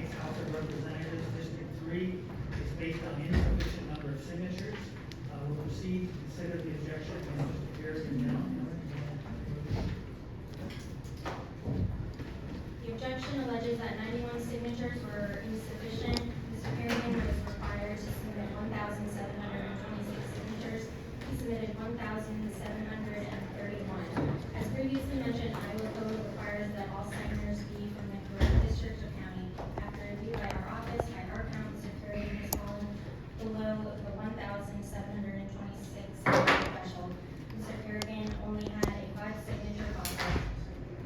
States House of Representatives, District 3, is based on insufficient number of signatures. We'll proceed to consider the objection from Mr. Carrigan now. The objection alleges that 91 signatures were insufficient. Mr. Carrigan was required to submit 1,726 signatures. He submitted 1,731. As previously mentioned, Iowa code requires that all signers be from the correct district or county. After review by our office, by our count, Mr. Carrigan has fallen below the 1,726 threshold. Mr. Carrigan only had a 5-signature ballot.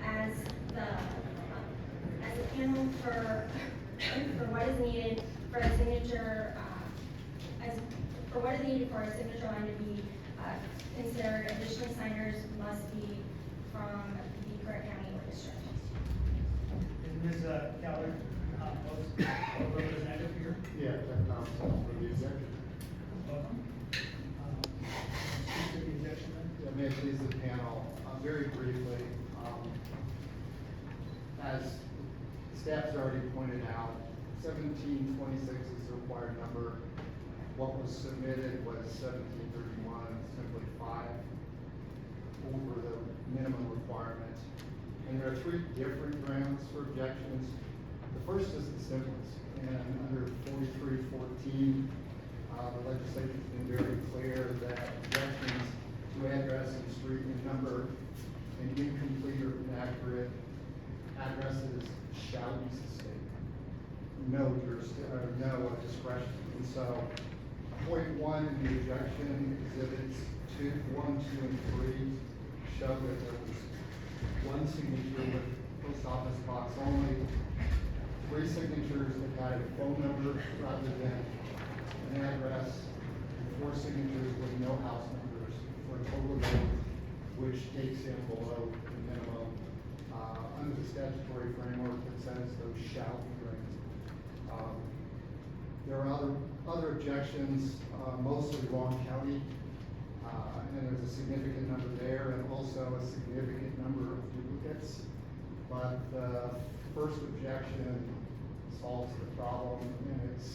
As a panel for what is needed for a signature, for what is needed for a signature line to be considered, additional signers must be from the correct county or district. Is Ms. Callard-Booz, representative here? Yeah, Jeff Thompson for the objection. Welcome. Speak to the objection then. Yeah, may it please the panel, very briefly, as staff has already pointed out, 1726 is the required number. What was submitted was 1731, simply 5 over the minimum requirement. And there are 3 different grounds for objections. The first is the simplest, and under 4314, the legislature's been very clear that objections to address and street and number and incomplete or inaccurate addresses shall be sustained. No discretion. And so, point 1 in the objection, exhibits 1, 2, and 3 show that there was 1 signature with post office box only, 3 signatures that had a phone number rather than an address, and 4 signatures with no house numbers, for a total of 8, which takes him below the minimum under the statutory framework that says those shall be granted. There are other objections, mostly wrong county, and there's a significant number there, and also a significant number of duplicates. But the first objection solves the problem, and it's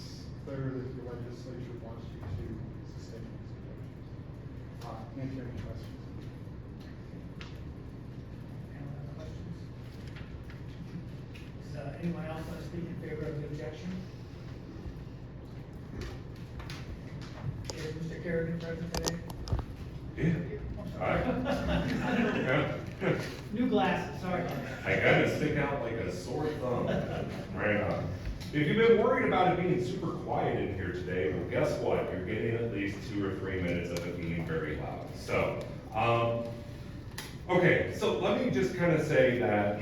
clear that the legislature wants you to sustain these objections. Answer any questions? Anyone have questions? Does anyone else want to speak in favor of the objection? Is Mr. Carrigan present today? Yeah. New glasses, sorry. I gotta stick out like a sore thumb. Right on. If you've been worried about it being super quiet in here today, well, guess what? You're getting at least 2 or 3 minutes of it being very loud. So, okay, so let me just kind of say that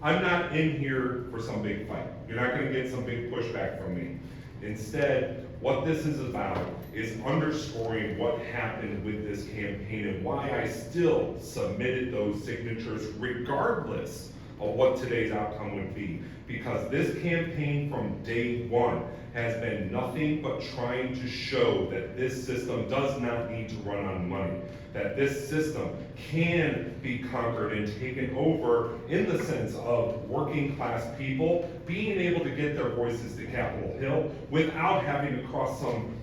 I'm not in here for some big fight. You're not gonna get some big pushback from me. Instead, what this is about is underscoring what happened with this campaign and why I still submitted those signatures regardless of what today's outcome would be. Because this campaign from day one has been nothing but trying to show that this system does not need to run on money. That this system can be conquered and taken over in the sense of working class people being able to get their voices to Capitol Hill without having to cross some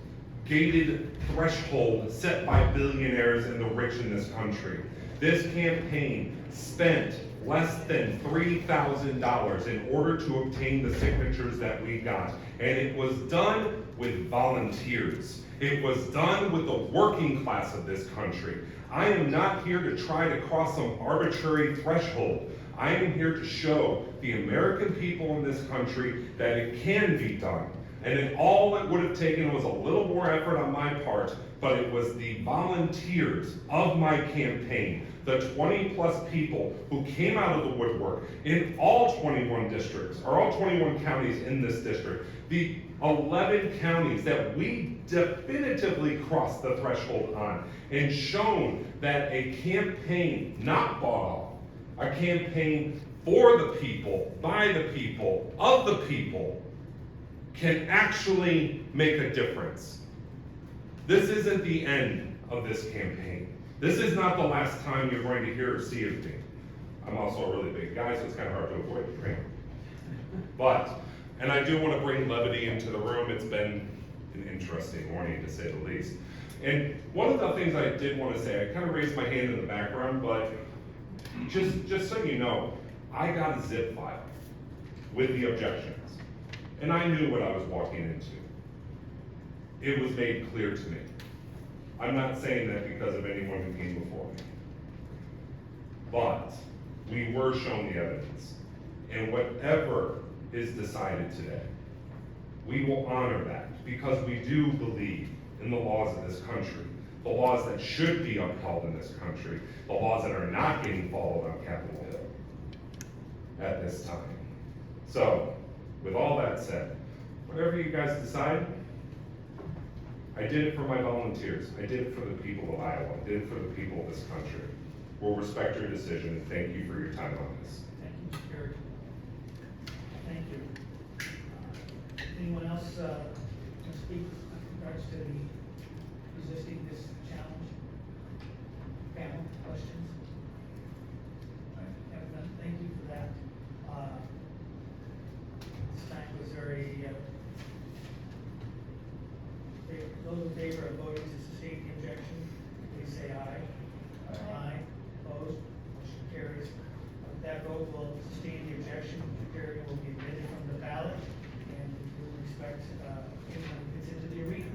gated threshold set by billionaires and the rich in this country. This campaign spent less than $3,000 in order to obtain the signatures that we got. And it was done with volunteers. It was done with the working class of this country. I am not here to try to cross some arbitrary threshold. I am here to show the American people in this country that it can be done. And then all it would have taken was a little more effort on my part, but it was the volunteers of my campaign, the 20+ people who came out of the woodwork in all 21 districts, or all 21 counties in this district, the 11 counties that we definitively crossed the threshold on, and shown that a campaign not bought off, a campaign for the people, by the people, of the people, can actually make a difference. This isn't the end of this campaign. This is not the last time you're going to hear or see of me. I'm also a really big guy, so it's kind of hard to avoid, right? But, and I do want to bring levity into the room. It's been an interesting morning, to say the least. And one of the things I did want to say, I kind of raised my hand in the background, but just so you know, I got a zip file with the objections. And I knew what I was walking into. It was made clear to me. I'm not saying that because of anyone who came before me. But we were shown the evidence. And whatever is decided today, we will honor that because we do believe in the laws of this country, the laws that should be upheld in this country, the laws that are not getting followed on Capitol Hill at this time. So, with all that said, whatever you guys decide, I did it for my volunteers. I did it for the people of Iowa. I did it for the people of this country. We'll respect your decision, and thank you for your time on this. Thank you, Mr. Carrigan. Thank you. Anyone else, can speak in regards to the resisting this challenge? Panel, questions? All right, have none. Thank you for that. This time was very, those in favor of voting to sustain the objection, please say aye. Aye. Opposed? Motion carries. That vote will sustain the objection. The carrier will be admitted from the ballot, and we will respect anyone who gets into the arena.